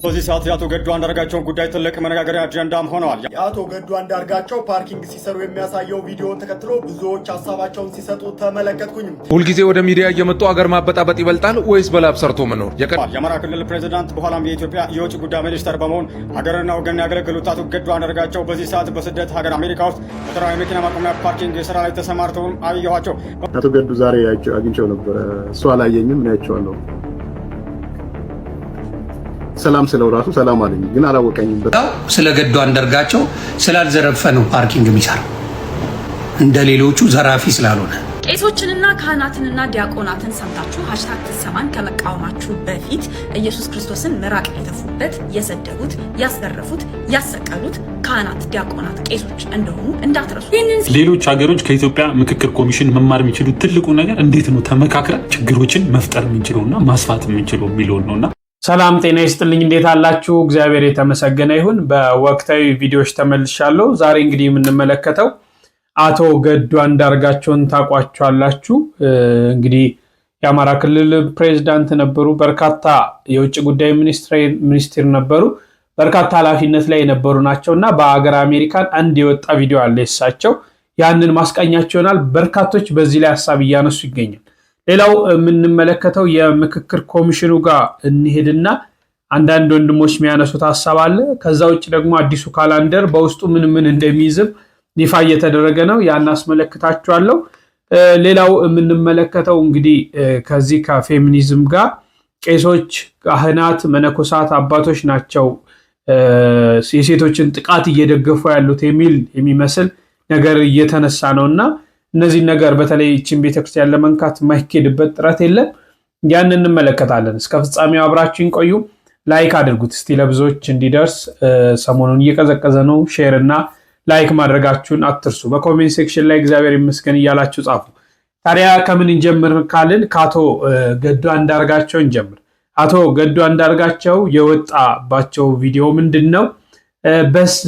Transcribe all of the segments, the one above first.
በዚህ ሰዓት የአቶ ገዱ አንዳርጋቸውን ጉዳይ ትልቅ መነጋገሪያ አጀንዳም ሆነዋል። የአቶ ገዱ አንዳርጋቸው ፓርኪንግ ሲሰሩ የሚያሳየው ቪዲዮን ተከትሎ ብዙዎች ሀሳባቸውን ሲሰጡ ተመለከትኩኝ። ሁልጊዜ ወደ ሚዲያ እየመጡ አገር ማበጣበጥ ይበልጣል ወይስ በላብ ሰርቶ መኖር? የአማራ ክልል ፕሬዝዳንት በኋላም የኢትዮጵያ የውጭ ጉዳይ ሚኒስተር በመሆን ሀገርና ወገን ያገለገሉት አቶ ገዱ አንዳርጋቸው በዚህ ሰዓት በስደት ሀገር አሜሪካ ውስጥ በተራዊ መኪና ማቆሚያ ፓርኪንግ ስራ ላይ ተሰማርተው አየኋቸው። አቶ ገዱ ዛሬ አግኝቼው ነበር። እሱ አላየኝም፣ እኔ አይቼዋለሁ። ሰላም ስለው ራሱ ሰላም አለኝ፣ ግን አላወቀኝም። ስለ ገዱ አንዳርጋቸው ስላልዘረፈ ነው ፓርኪንግ የሚሰራው፣ እንደ ሌሎቹ ዘራፊ ስላልሆነ። ቄሶችንና ካህናትንና ዲያቆናትን ሰምታችሁ ሀሽታግ ትሰማን ከመቃወማችሁ በፊት ኢየሱስ ክርስቶስን ምራቅ የተፉበት፣ የሰደቡት፣ ያስገረፉት፣ ያሰቀሉት ካህናት፣ ዲያቆናት፣ ቄሶች እንደሆኑ እንዳትረሱ። ሌሎች ሀገሮች ከኢትዮጵያ ምክክር ኮሚሽን መማር የሚችሉት ትልቁ ነገር እንዴት ነው ተመካክረን ችግሮችን መፍጠር የምንችለውና ማስፋት የምንችለው የሚለውን ነውና። ሰላም ጤና ይስጥልኝ። እንዴት አላችሁ? እግዚአብሔር የተመሰገነ ይሁን። በወቅታዊ ቪዲዮዎች ተመልሻለሁ። ዛሬ እንግዲህ የምንመለከተው አቶ ገዱ አንዳርጋቸውን ታውቋቸዋላችሁ። እንግዲህ የአማራ ክልል ፕሬዝዳንት ነበሩ። በርካታ የውጭ ጉዳይ ሚኒስትር ነበሩ። በርካታ ኃላፊነት ላይ የነበሩ ናቸውና በአገር አሜሪካን አንድ የወጣ ቪዲዮ አለ የሳቸው። ያንን ማስቃኛቸው ይሆናል። በርካቶች በዚህ ላይ ሐሳብ እያነሱ ይገኛል። ሌላው የምንመለከተው የምክክር ኮሚሽኑ ጋር እንሄድና አንዳንድ ወንድሞች የሚያነሱት ሐሳብ አለ። ከዛ ውጭ ደግሞ አዲሱ ካላንደር በውስጡ ምን እንደሚይዝም ይፋ እየተደረገ ነው። ያን አስመለክታችኋለሁ። ሌላው የምንመለከተው እንግዲህ ከዚህ ከፌሚኒዝም ጋር ቄሶች፣ ካህናት፣ መነኮሳት፣ አባቶች ናቸው የሴቶችን ጥቃት እየደገፉ ያሉት የሚመስል ነገር እየተነሳ ነውና እነዚህ ነገር በተለይ እቺን ቤተክርስቲያን ለመንካት የማይኬድበት ጥረት የለም። ያን እንመለከታለን። እስከ ፍጻሜው አብራችሁን ቆዩ። ላይክ አድርጉት እስቲ ለብዙዎች እንዲደርስ። ሰሞኑን እየቀዘቀዘ ነው። ሼር እና ላይክ ማድረጋችሁን አትርሱ። በኮሜንት ሴክሽን ላይ እግዚአብሔር ይመስገን እያላችሁ ጻፉ። ታዲያ ከምን እንጀምር ካልን ከአቶ ገዱ አንዳርጋቸው እንጀምር። አቶ ገዱ አንዳርጋቸው የወጣባቸው ቪዲዮ ምንድን ነው?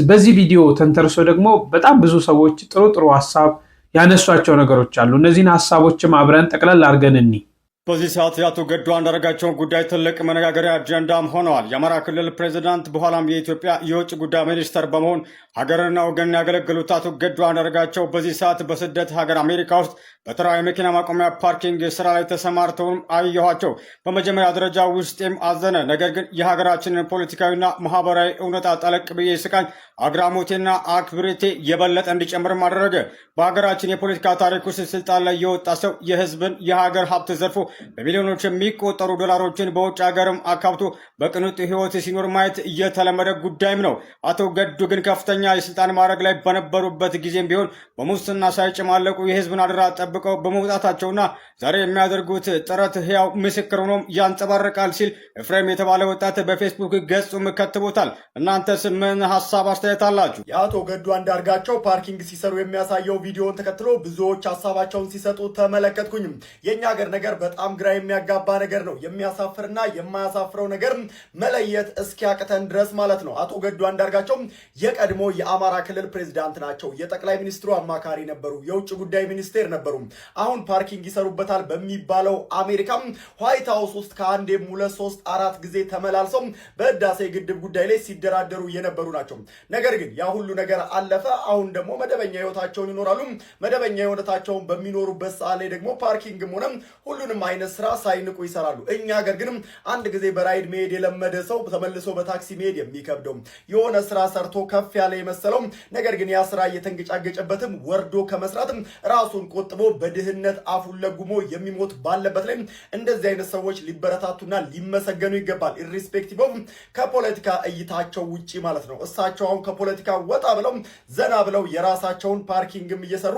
በዚህ ቪዲዮ ተንተርሶ ደግሞ በጣም ብዙ ሰዎች ጥሩ ሐሳብ ያነሷቸው ነገሮች አሉ። እነዚህን ሐሳቦችም አብረን ጠቅለል አድርገን እንይ። በዚህ ሰዓት የአቶ ገዱ አንዳርጋቸውን ጉዳይ ትልቅ መነጋገሪያ አጀንዳም ሆነዋል። የአማራ ክልል ፕሬዝዳንት በኋላም የኢትዮጵያ የውጭ ጉዳይ ሚኒስተር በመሆን ሀገርና ወገን ያገለገሉት አቶ ገዱ አንዳርጋቸው በዚህ ሰዓት በስደት ሀገር አሜሪካ ውስጥ በተራዊ መኪና ማቆሚያ ፓርኪንግ ስራ ላይ ተሰማርተውም አየኋቸው። በመጀመሪያ ደረጃ ውስጤም አዘነ። ነገር ግን የሀገራችንን ፖለቲካዊና ማህበራዊ እውነታ ጠለቅ ብዬ ስቃኝ አግራሞቴና አክብሬቴ የበለጠ እንዲጨምርም አደረገ። በሀገራችን የፖለቲካ ታሪክ ውስጥ ስልጣን ላይ የወጣ ሰው የህዝብን የሀገር ሀብት ዘርፎ በሚሊዮኖች የሚቆጠሩ ዶላሮችን በውጭ ሀገርም አካብቶ በቅንጡ ህይወት ሲኖር ማየት እየተለመደ ጉዳይም ነው። አቶ ገዱ ግን ከፍተኛ የስልጣን ማዕረግ ላይ በነበሩበት ጊዜም ቢሆን በሙስና ሳይጨማለቁ የህዝብን አደራ ጠብቀው በመውጣታቸውና ዛሬ የሚያደርጉት ጥረት ህያው ምስክር ሆኖም ያንጸባርቃል ሲል ኤፍሬም የተባለ ወጣት በፌስቡክ ገጹም ከትቦታል። እናንተስ ምን ሀሳብ አስተያየት አላችሁ? የአቶ ገዱ አንዳርጋቸው ፓርኪንግ ሲሰሩ የሚያሳየው ቪዲዮን ተከትሎ ብዙዎች ሀሳባቸውን ሲሰጡ ተመለከትኩኝም። የኛ ሀገር ነገር በጣም ግራ የሚያጋባ ነገር ነው። የሚያሳፍርና የማያሳፍረው ነገር መለየት እስኪያቅተን ድረስ ማለት ነው። አቶ ገዱ አንዳርጋቸው የቀድሞ የአማራ ክልል ፕሬዝዳንት ናቸው። የጠቅላይ ሚኒስትሩ አማካሪ ነበሩ። የውጭ ጉዳይ ሚኒስቴር ነበሩ። አሁን ፓርኪንግ ይሰሩበታል በሚባለው አሜሪካ ዋይት ሃውስ ውስጥ ከአንዴም 2 3 4 ጊዜ ተመላልሰው በህዳሴ ግድብ ጉዳይ ላይ ሲደራደሩ የነበሩ ናቸው። ነገር ግን ያ ሁሉ ነገር አለፈ። አሁን ደግሞ መደበኛ ህይወታቸውን ይኖራሉ። መደበኛ ህይወታቸውን በሚኖሩበት ሰዓት ላይ ደግሞ ፓርኪንግም ሆነ ሁሉንም አይነት ስራ ሳይንቁ ይሰራሉ። እኛ ሀገር ግን አንድ ጊዜ በራይድ መሄድ የለመደ ሰው ተመልሶ በታክሲ መሄድ የሚከብደው የሆነ ስራ ሰርቶ ከፍ ያለ የመሰለው ነገር ግን ያ ስራ እየተንገጫገጨበትም ወርዶ ከመስራትም ራሱን ቆጥቦ በድህነት አፉን ለጉሞ የሚሞት ባለበት ላይ እንደዚህ አይነት ሰዎች ሊበረታቱና ሊመሰገኑ ይገባል። ኢሪስፔክቲቭ ኦፍ ከፖለቲካ እይታቸው ውጪ ማለት ነው። እሳቸው አሁን ከፖለቲካ ወጣ ብለው ዘና ብለው የራሳቸውን ፓርኪንግም እየሰሩ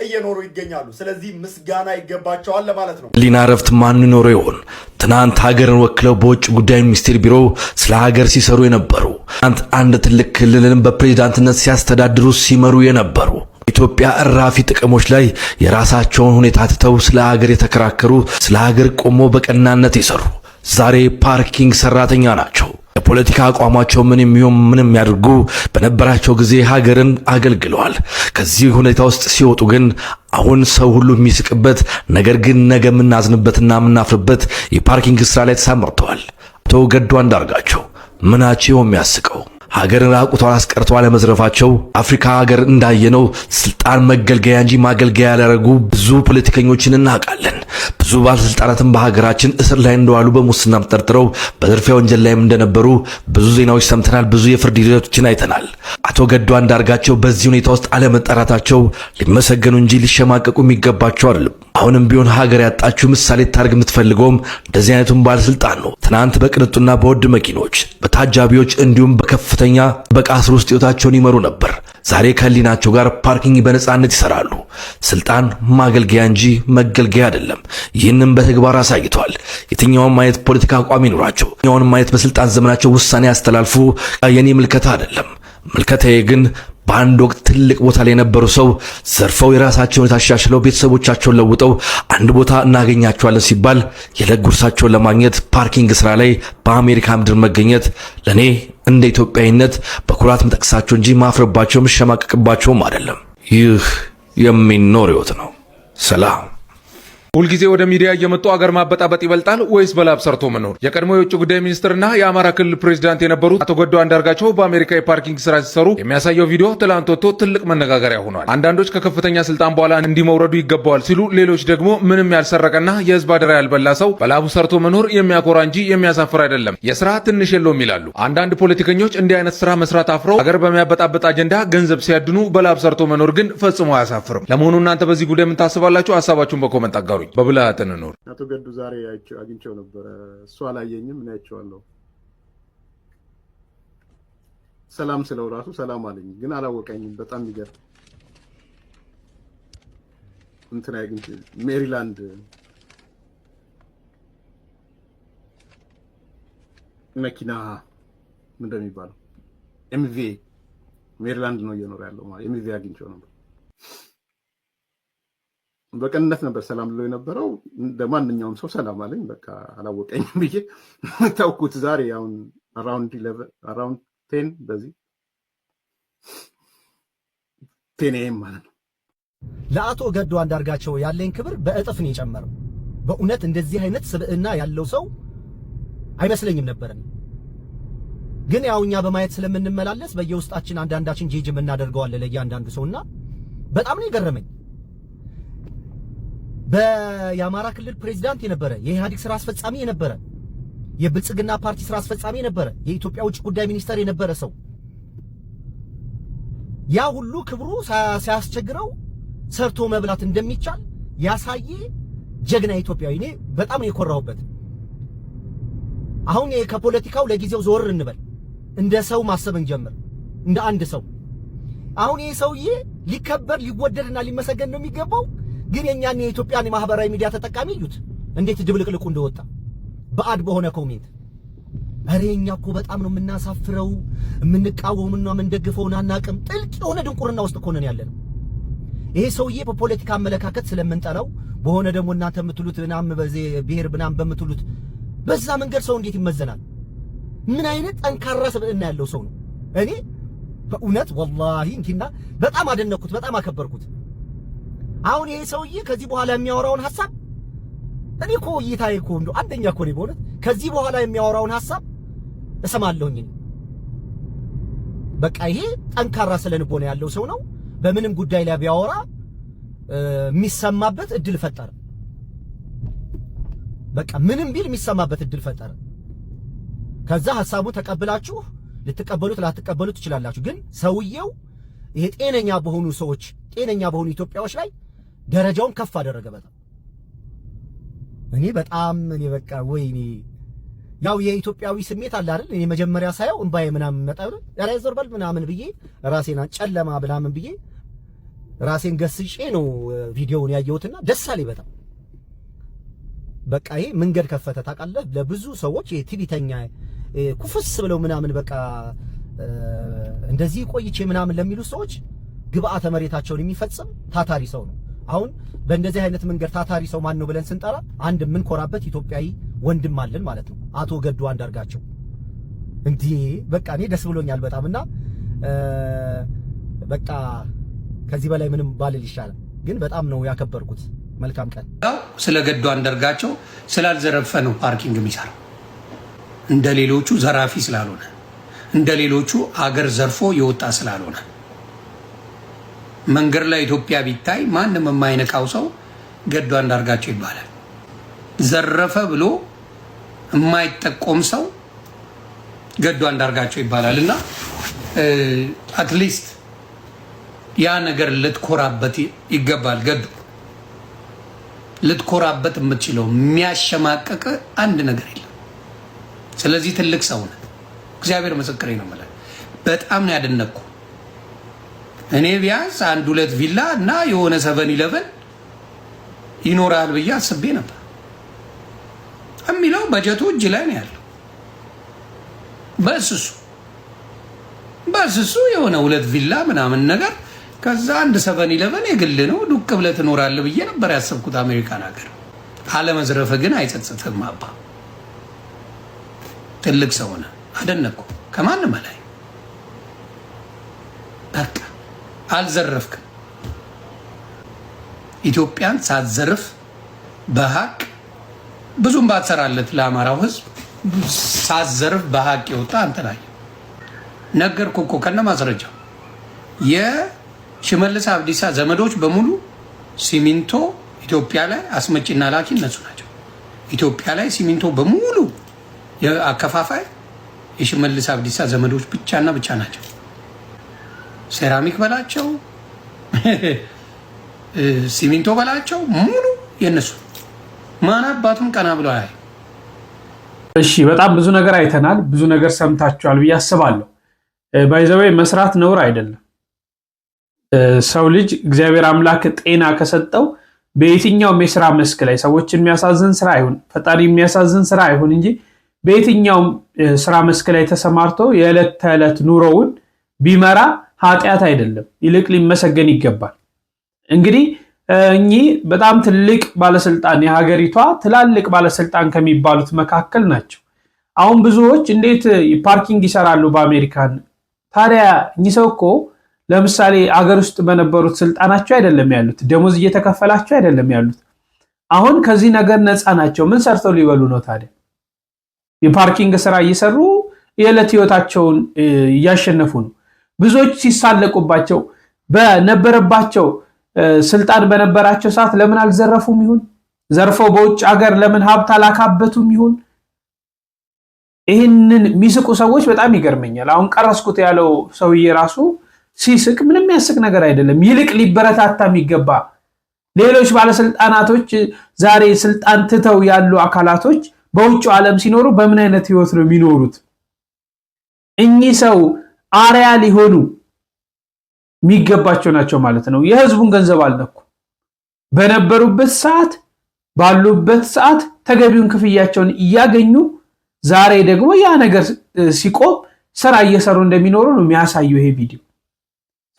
እየኖሩ ይገኛሉ። ስለዚህ ምስጋና ይገባቸዋል ለማለት ነው። ሊና ረፍት ማን ኖሮ ይሆን? ትናንት ሀገርን ወክለው በውጭ ጉዳይ ሚኒስቴር ቢሮ ስለ ሀገር ሲሰሩ የነበሩ፣ አንድ ትልቅ ክልልን በፕሬዝዳንትነት ሲያስተዳድሩ ሲመሩ የነበሩ፣ ኢትዮጵያ እራፊ ጥቅሞች ላይ የራሳቸውን ሁኔታ ትተው ስለ ሀገር የተከራከሩ፣ ስለ ሀገር ቆሞ በቀናነት የሰሩ ዛሬ ፓርኪንግ ሰራተኛ ናቸው። የፖለቲካ አቋማቸው ምንም ያድርጉ በነበራቸው ጊዜ ሀገርን አገልግለዋል። ከዚህ ሁኔታ ውስጥ ሲወጡ ግን አሁን ሰው ሁሉ የሚስቅበት ነገር ግን ነገ የምናዝንበትና የምናፍርበት የፓርኪንግ ስራ ላይ ተሰማርተዋል። አቶ ገዱ አንዳርጋቸው ምናቸው የሚያስቀው ሀገርን ራቁቷን አስቀርተው አለመዝረፋቸው። አፍሪካ ሀገር እንዳየነው ስልጣን መገልገያ እንጂ ማገልገያ ያላረጉ ብዙ ፖለቲከኞችን እናውቃለን። ብዙ ባለስልጣናትን በሀገራችን እስር ላይ እንደዋሉ በሙስናም ተጠርጥረው በዝርፊያ ወንጀል ላይም እንደነበሩ ብዙ ዜናዎች ሰምተናል። ብዙ የፍርድ ሂደቶችን አይተናል። አቶ ገዱ አንዳርጋቸው በዚህ ሁኔታ ውስጥ አለመጠራታቸው ሊመሰገኑ እንጂ ሊሸማቀቁ የሚገባቸው አይደለም። አሁንም ቢሆን ሀገር ያጣችው ምሳሌ ታርግ የምትፈልገውም እንደዚህ አይነቱን ባለስልጣን ነው። ትናንት በቅንጡና በውድ መኪኖች በታጃቢዎች እንዲሁም በከፍተኛ ጥበቃ ስር ውስጥ ሕይወታቸውን ይመሩ ነበር። ዛሬ ከህሊናቸው ጋር ፓርኪንግ በነጻነት ይሰራሉ። ስልጣን ማገልገያ እንጂ መገልገያ አይደለም። ይህንም በተግባር አሳይቷል። የትኛውም አይነት ፖለቲካ አቋም ይኖራቸው፣ የትኛውንም አይነት በስልጣን ዘመናቸው ውሳኔ ያስተላልፉ የኔ ምልከታ አይደለም። ምልከታዬ ግን በአንድ ወቅት ትልቅ ቦታ ላይ የነበሩ ሰው ዘርፈው የራሳቸውን ታሻሽለው ቤተሰቦቻቸውን ለውጠው አንድ ቦታ እናገኛቸዋለን ሲባል የዕለት ጉርሳቸውን ለማግኘት ፓርኪንግ ስራ ላይ በአሜሪካ ምድር መገኘት ለኔ እንደ ኢትዮጵያዊነት በኩራት መጠቅሳቸው እንጂ ማፍረባቸው መሸማቀቅባቸውም አይደለም። ይህ የሚኖር ህይወት ነው። ሰላም። ሁልጊዜ ወደ ሚዲያ እየመጡ አገር ማበጣበጥ ይበልጣል ወይስ በላብ ሰርቶ መኖር? የቀድሞ የውጭ ጉዳይ ሚኒስትርና የአማራ ክልል ፕሬዚዳንት የነበሩት አቶ ገዱ አንዳርጋቸው በአሜሪካ የፓርኪንግ ስራ ሲሰሩ የሚያሳየው ቪዲዮ ትላንት ወጥቶ ትልቅ መነጋገሪያ ሆኗል። አንዳንዶች ከከፍተኛ ስልጣን በኋላ እንዲመውረዱ ይገባዋል ሲሉ፣ ሌሎች ደግሞ ምንም ያልሰረቀና የህዝብ አደራ ያልበላ ሰው በላቡ ሰርቶ መኖር የሚያኮራ እንጂ የሚያሳፍር አይደለም፣ የስራ ትንሽ የለውም ይላሉ። አንዳንድ ፖለቲከኞች እንዲህ አይነት ስራ መስራት አፍረው አገር በሚያበጣበጥ አጀንዳ ገንዘብ ሲያድኑ፣ በላብ ሰርቶ መኖር ግን ፈጽሞ አያሳፍርም። ለመሆኑ እናንተ በዚህ ጉዳይ ምን ታስባላችሁ? ሀሳባችሁን በኮመንት አጋሩ። በብልሃት እንኖር። አቶ ገዱ ዛሬ አግኝቼው ነበረ። እሱ አላየኝም፣ እኔ አይቼዋለሁ። ሰላም ስለው ራሱ ሰላም አለኝ፣ ግን አላወቀኝም። በጣም ይገርም። እንትን አግኝቼ ሜሪላንድ መኪና ምንድን ነው የሚባለው? ኤምቪ ሜሪላንድ ነው እየኖረ ያለው ማለት ኤምቪ አግኝቼው ነበር። በቀንነት ነበር ሰላም ብሎ የነበረው። እንደማንኛውም ሰው ሰላም አለኝ። በቃ አላወቀኝም ብዬ ታውኩት። ዛሬ አሁን አራውንድ 10 በዚህ 10 AM ማለት ነው። ለአቶ ገዱ አንዳርጋቸው ያለኝ ክብር በእጥፍ ነው የጨመረው። በእውነት እንደዚህ አይነት ስብዕና ያለው ሰው አይመስለኝም ነበር። ግን ያው እኛ በማየት ስለምንመላለስ በየውስጣችን አንዳንዳችን ጄጅ እናደርገዋለን ለእያንዳንዱ ሰውና በጣም ነው የገረመኝ። በየአማራ ክልል ፕሬዚዳንት የነበረ፣ የኢህአዴግ ስራ አስፈጻሚ የነበረ፣ የብልጽግና ፓርቲ ስራ አስፈጻሚ የነበረ፣ የኢትዮጵያ ውጭ ጉዳይ ሚኒስተር የነበረ ሰው ያ ሁሉ ክብሩ ሲያስቸግረው ሰርቶ መብላት እንደሚቻል ያሳየ ጀግና ኢትዮጵያዊ። እኔ በጣም ነው የኮራሁበት። አሁን ከፖለቲካው ለጊዜው ዞር እንበል፣ እንደ ሰው ማሰብ እንጀምር፣ እንደ አንድ ሰው። አሁን ይሄ ሰውዬ ሊከበር ሊወደድና ሊመሰገን ነው የሚገባው። ግን የኛን የኢትዮጵያን የማህበራዊ ሚዲያ ተጠቃሚ እዩት እንዴት ድብልቅልቁ እንደወጣ በአድ በሆነ ኮሜንት። አሬ እኛ እኮ በጣም ነው የምናሳፍረው፣ የምንቃወምና የምንደግፈውን አናቅም። ጥልቅ የሆነ ድንቁርና ውስጥ እኮ ነን ያለነው። ይሄ ሰውዬ በፖለቲካ አመለካከት ስለምንጠላው በሆነ ደግሞ እናንተ የምትሉት ምናምን በዚህ ብሔር ምናምን በምትሉት በዛ መንገድ ሰው እንዴት ይመዘናል? ምን አይነት ጠንካራ ስብዕና ያለው ሰው ነው። እኔ በእውነት ወላሂ እንኪና በጣም አደነኩት፣ በጣም አከበርኩት። አሁን ይሄ ሰውዬ ከዚህ በኋላ የሚያወራውን ሐሳብ እኔ እኮ እይታዬ እኮ እንደው አንደኛ እኮ ነው በእውነት ከዚህ በኋላ የሚያወራውን ሐሳብ እሰማለሁኝ። በቃ ይሄ ጠንካራ ስለልቦና ያለው ሰው ነው። በምንም ጉዳይ ላይ ቢያወራ የሚሰማበት እድል ፈጠረ። በቃ ምንም ቢል የሚሰማበት እድል ፈጠረ። ከዛ ሐሳቡ ተቀብላችሁ ልትቀበሉት ላትቀበሉት ትችላላችሁ። ግን ሰውየው ይሄ ጤነኛ በሆኑ ሰዎች ጤነኛ በሆኑ ኢትዮጵያዎች ላይ ደረጃውን ከፍ አደረገ። በጣም እኔ በቃ ወይኔ ያው የኢትዮጵያዊ ስሜት አለ አይደል? እኔ መጀመሪያ ሳየው እንባዬ ምናምን መጣው ያራይ ዘርበል ምናምን ብዬ ራሴን ጨለማ ምናምን ብዬ ራሴን ገስጬ ነው ቪዲዮውን ያየሁትና ደስ አለኝ በጣም። በቃ ይሄ መንገድ ከፈተ ታውቃለህ፣ ለብዙ ሰዎች ይሄ ቲቪተኛ ኩፍስ ብለው ምናምን በቃ እንደዚህ ቆይቼ ምናምን ለሚሉ ሰዎች ግብአተ መሬታቸውን የሚፈጽም ታታሪ ሰው ነው። አሁን በእንደዚህ አይነት መንገድ ታታሪ ሰው ማን ነው ብለን ስንጠራ አንድ የምንኮራበት ኢትዮጵያዊ ወንድም አለን ማለት ነው፣ አቶ ገዱ አንዳርጋቸው። እንዴ በቃ እኔ ደስ ብሎኛል በጣምና በቃ ከዚህ በላይ ምንም ባልል ይሻላል። ግን በጣም ነው ያከበርኩት። መልካም ቀን። ስለ ገዱ አንዳርጋቸው ስላልዘረፈ ነው ፓርኪንግ የሚሰራው፣ እንደ ሌሎቹ ዘራፊ ስላልሆነ እንደ ሌሎቹ አገር ዘርፎ የወጣ ስላልሆነ መንገድ ላይ ኢትዮጵያ ቢታይ ማንም የማይነካው ሰው ገዱ አንዳርጋቸው ይባላል። ዘረፈ ብሎ የማይጠቆም ሰው ገዱ አንዳርጋቸው ይባላል። እና አትሊስት ያ ነገር ልትኮራበት ይገባል። ገዱ ልትኮራበት የምትችለው የሚያሸማቀቅ አንድ ነገር የለም። ስለዚህ ትልቅ ሰው ነው። እግዚአብሔር ምስክሬ ነው ማለት በጣም ነው ያደነኩ። እኔ ቢያንስ 1-2 ቪላ እና የሆነ 7-11 ይኖራል ብዬ አስቤ ነበር። የሚለው በጀቱ እጅ ላይ ነው ያለው። በስሱ የሆነ 2 ቪላ ምናምን ነገር ከዛ 7-11 የግል ነው ዱቅ ብለህ ትኖራለህ ብዬ ነበር ያሰብኩት አሜሪካን ሀገር። አለመዝረፈ ግን አይጸጽትም። አባ ትልቅ ሰው ነህ፣ አደነኩ ከማንም በላይ። በቃ አልዘረፍክም። ኢትዮጵያን ሳትዘርፍ በሀቅ ብዙም ባትሰራለት ለአማራው ሕዝብ ሳትዘርፍ በሀቅ የወጣ አንተ ላይ ነገርኩህ እኮ ከነ ማስረጃው። የሽመልስ አብዲሳ ዘመዶች በሙሉ ሲሚንቶ ኢትዮጵያ ላይ አስመጪና ላኪ እነሱ ናቸው። ኢትዮጵያ ላይ ሲሚንቶ በሙሉ የአከፋፋይ የሽመልስ አብዲሳ ዘመዶች ብቻና ብቻ ናቸው። ሴራሚክ በላቸው ሲሚንቶ በላቸው ሙሉ የነሱ። ማን አባቱን ቀና ብሎ አይ። እሺ በጣም ብዙ ነገር አይተናል፣ ብዙ ነገር ሰምታችኋል ብዬ አስባለሁ። ባይዘዌ መስራት ነውር አይደለም። ሰው ልጅ እግዚአብሔር አምላክ ጤና ከሰጠው በየትኛውም የስራ መስክ ላይ ሰዎችን የሚያሳዝን ስራ አይሁን፣ ፈጣሪ የሚያሳዝን ስራ አይሁን እንጂ በየትኛውም ስራ መስክ ላይ ተሰማርቶ የዕለት ተዕለት ኑሮውን ቢመራ ኃጢአት አይደለም፣ ይልቅ ሊመሰገን ይገባል። እንግዲህ እኚህ በጣም ትልቅ ባለስልጣን፣ የሀገሪቷ ትላልቅ ባለስልጣን ከሚባሉት መካከል ናቸው። አሁን ብዙዎች እንዴት ፓርኪንግ ይሰራሉ በአሜሪካን? ታዲያ እኚህ ሰው እኮ ለምሳሌ አገር ውስጥ በነበሩት ስልጣናቸው አይደለም ያሉት፣ ደሞዝ እየተከፈላቸው አይደለም ያሉት። አሁን ከዚህ ነገር ነፃ ናቸው። ምን ሰርተው ሊበሉ ነው ታዲያ? የፓርኪንግ ስራ እየሰሩ የዕለት ህይወታቸውን እያሸነፉ ነው። ብዙዎች ሲሳለቁባቸው በነበረባቸው ስልጣን በነበራቸው ሰዓት ለምን አልዘረፉም ይሁን? ዘርፈው በውጭ ሀገር ለምን ሀብት አላካበቱም ይሁን? ይህንን የሚስቁ ሰዎች በጣም ይገርመኛል። አሁን ቀረስኩት ያለው ሰውዬ ራሱ ሲስቅ ምንም የሚያስቅ ነገር አይደለም። ይልቅ ሊበረታታ የሚገባ ሌሎች ባለስልጣናቶች፣ ዛሬ ስልጣን ትተው ያሉ አካላቶች በውጭ ዓለም ሲኖሩ በምን አይነት ህይወት ነው የሚኖሩት? እኚህ ሰው አርያ ሊሆኑ የሚገባቸው ናቸው ማለት ነው። የህዝቡን ገንዘብ አልነኩ። በነበሩበት ሰዓት ባሉበት ሰዓት ተገቢውን ክፍያቸውን እያገኙ፣ ዛሬ ደግሞ ያ ነገር ሲቆም ስራ እየሰሩ እንደሚኖሩ ነው የሚያሳየው ይሄ ቪዲዮ።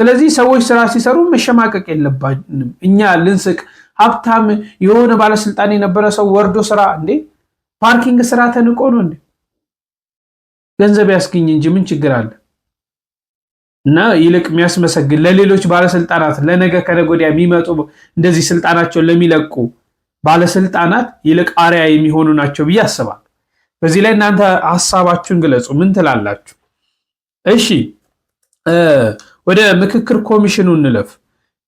ስለዚህ ሰዎች ስራ ሲሰሩ መሸማቀቅ የለባንም። እኛ ልንስቅ፣ ሀብታም የሆነ ባለስልጣን የነበረ ሰው ወርዶ ስራ እንዴ ፓርኪንግ ስራ ተንቆ ነው እንዴ? ገንዘብ ያስገኝ እንጂ ምን ችግር አለ? እና ይልቅ የሚያስመሰግን ለሌሎች ባለስልጣናት ለነገ ከነገ ወዲያ የሚመጡ እንደዚህ ስልጣናቸውን ለሚለቁ ባለስልጣናት ይልቅ አርያ የሚሆኑ ናቸው ብዬ አስባለሁ። በዚህ ላይ እናንተ ሀሳባችሁን ግለጹ። ምን ትላላችሁ? እሺ ወደ ምክክር ኮሚሽኑ እንለፍ።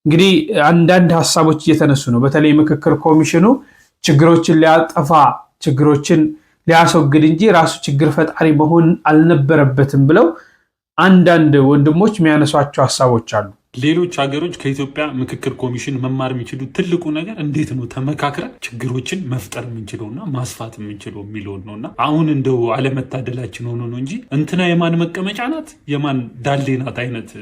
እንግዲህ አንዳንድ ሀሳቦች እየተነሱ ነው። በተለይ ምክክር ኮሚሽኑ ችግሮችን ሊያጠፋ ችግሮችን ሊያስወግድ እንጂ ራሱ ችግር ፈጣሪ መሆን አልነበረበትም ብለው አንዳንድ ወንድሞች የሚያነሷቸው ሀሳቦች አሉ። ሌሎች ሀገሮች ከኢትዮጵያ ምክክር ኮሚሽን መማር የሚችሉት ትልቁ ነገር እንዴት ነው ተመካክረን ችግሮችን መፍጠር የምንችለውና ማስፋት የምንችለው የሚለውን ነውና አሁን እንደው አለመታደላችን ሆኖ ነው እንጂ እንትና የማን መቀመጫ ናት የማን ዳሌ ናት አይነት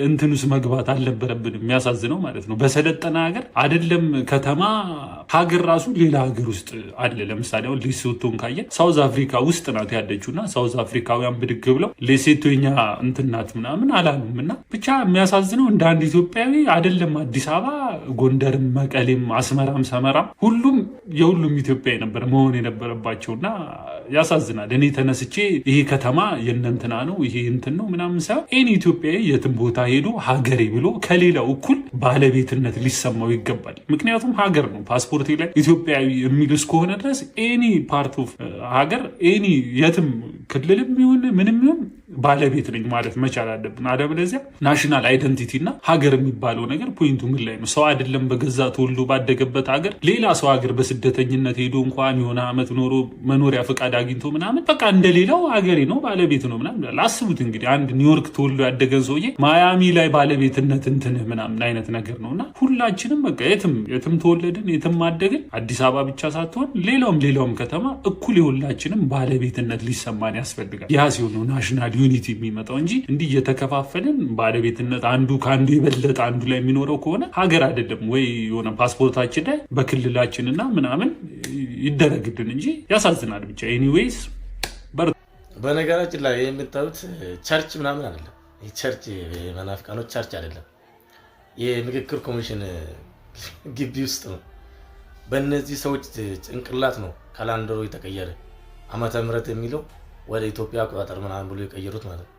እንትን ውስጥ መግባት አልነበረብንም። የሚያሳዝነው ማለት ነው በሰለጠነ ሀገር አይደለም ከተማ ሀገር ራሱ ሌላ ሀገር ውስጥ አለ። ለምሳሌ አሁን ሌሶቶን ካየን ሳውዝ አፍሪካ ውስጥ ናት ያለችውና ሳውዝ አፍሪካውያን ብድግ ብለው ሌሴቶ የኛ እንትን ናት ምናምን አላሉም። እና ብቻ የሚያሳዝነው እንደ አንድ ኢትዮጵያዊ አይደለም አዲስ አበባ ጎንደርም፣ መቀሌም፣ አስመራም፣ ሰመራም ሁሉም የሁሉም ኢትዮጵያ ነበር መሆን የነበረባቸውና ያሳዝናል። እኔ ተነስቼ ይሄ ከተማ የእነንትና ነው ይሄ እንትን ነው ምናምን ሳይሆን ኤኒ ኢትዮጵያዊ የትም ቦታ ሄዶ ሀገሬ ብሎ ከሌላው እኩል ባለቤትነት ሊሰማው ይገባል። ምክንያቱም ሀገር ነው። ፓስፖርቴ ላይ ኢትዮጵያዊ የሚል እስከሆነ ድረስ ኤኒ ፓርት ኦፍ ሀገር ኤኒ የትም ክልልም ይሁን ምንም ይሁን ባለቤት ነኝ ማለት መቻል አለብን። አለበለዚያ ናሽናል አይደንቲቲ እና ሀገር የሚባለው ነገር ፖይንቱ ምን ላይ ነው? ሰው አይደለም በገዛ ተወልዶ ባደገበት ሀገር ሌላ ሰው ሀገር በስደተኝነት ሄዶ እንኳን የሆነ ዓመት ኖሮ መኖሪያ ፈቃድ አግኝቶ ምናምን በቃ እንደሌላው ሀገሬ ነው ባለቤት ነው ምናምን። አስቡት እንግዲህ አንድ ኒውዮርክ ተወልዶ ያደገን ሰውዬ ማያሚ ላይ ባለቤትነት እንትንህ ምናምን አይነት ነገር ነው። እና ሁላችንም በቃ የትም ተወለድን የትም አደግን አዲስ አበባ ብቻ ሳትሆን ሌላውም ከተማ እኩል የሁላችንም ባለቤትነት ሊሰማን ያስፈልጋል። ያ ሲሆን ነው ናሽናል ዩኒቲ የሚመጣው እንጂ እንዲህ እየተከፋፈልን ባለቤትነት አንዱ ከአንዱ የበለጠ አንዱ ላይ የሚኖረው ከሆነ ሀገር አይደለም ወይ የሆነ ፓስፖርታችን ላይ በክልላችንና ምናምን ይደረግልን እንጂ ያሳዝናል። ብቻ ኤኒዌይስ በነገራችን ላይ የምታዩት ቸርች ምናምን አይደለም። ቸርች መናፍቃኖች ቸርች አይደለም። የምክክር ኮሚሽን ግቢ ውስጥ ነው። በእነዚህ ሰዎች ጭንቅላት ነው ካላንደሩ የተቀየረ ዓመተ ምህረት የሚለው ወደ ኢትዮጵያ አቆጣጠር ምናምን ብሎ የቀየሩት ማለት ነው።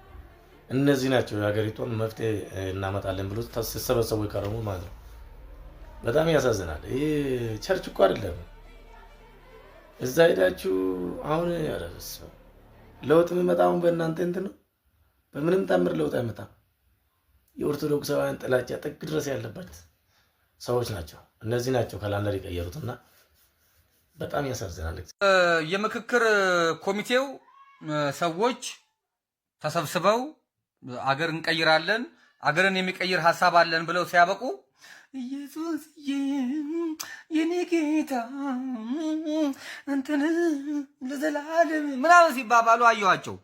እነዚህ ናቸው የሀገሪቷን መፍትሄ እናመጣለን ብሎ ሲሰበሰቡ የከረሙ ማለት ነው። በጣም ያሳዝናል። ይሄ ቸርች እኮ አይደለም። እዛ ሄዳችሁ አሁን ያረስ ለውጥ የሚመጣው በእናንተ እንትን ነው። በምንም ታምር ለውጥ አይመጣም። የኦርቶዶክሳውያን ጥላቻ ጥግ ድረስ ያለበት ሰዎች ናቸው። እነዚህ ናቸው ካላንደር የቀየሩትና በጣም ያሳዝናል። የምክክር ኮሚቴው ሰዎች ተሰብስበው አገር እንቀይራለን አገርን የሚቀይር ሐሳብ አለን ብለው ሲያበቁ ኢየሱስ የኔ ጌታ አንተን ለዘላለም ምናምን ሲባባሉ አየኋቸው።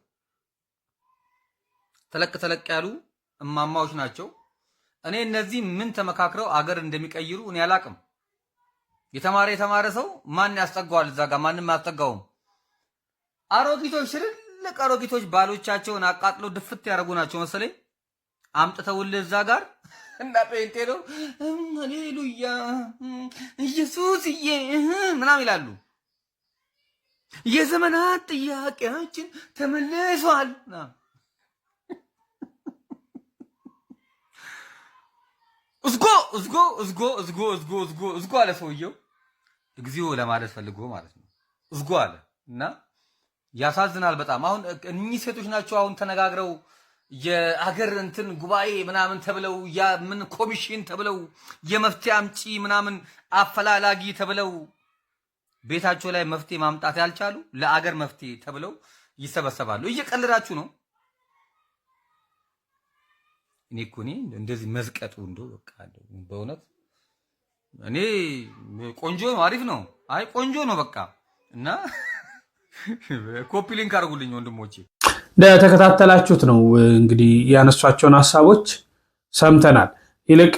ተለቅ ያሉ እማማዎች ናቸው። እኔ እነዚህ ምን ተመካክረው አገር እንደሚቀይሩ እኔ አላቅም። የተማረ ሰው ማን ያስጠጋዋል? እዛ ጋር ማንም አያስጠጋውም። አሮጊቶች ትልልቅ አሮጊቶች ባሎቻቸውን አቃጥለው ድፍት ያደረጉ ናቸው መሰለኝ። አምጥተውልህ እዛ ጋር እና ጴንጤ ነው ሃሌሉያ ኢየሱስዬ ምናምን ይላሉ። የዘመናት ጥያቄያችን ተመልሷል። እዝጎ አለ ሰውየው። እግዚኦ ለማለት ፈልጎ ማለት ነው። እዝጎ አለ እና ያሳዝናል በጣም። አሁን እኚህ ሴቶች ናቸው አሁን ተነጋግረው የአገር እንትን ጉባኤ ምናምን ተብለው ያ ምን ኮሚሽን ተብለው የመፍትሄ አምጪ ምናምን አፈላላጊ ተብለው ቤታቸው ላይ መፍትሄ ማምጣት ያልቻሉ ለአገር መፍትሄ ተብለው ይሰበሰባሉ። እየቀለዳችሁ ነው። እኔ እኮ እንደዚህ መዝቀጡ እንደው በቃ በእውነት እኔ ቆንጆ ነው፣ አሪፍ ነው። አይ ቆንጆ ነው በቃ እና ኮፒ ሊንክ አድርጉልኝ ወንድሞቼ። እንደተከታተላችሁት ነው እንግዲህ ያነሷቸውን ሐሳቦች ሰምተናል። ይልቅ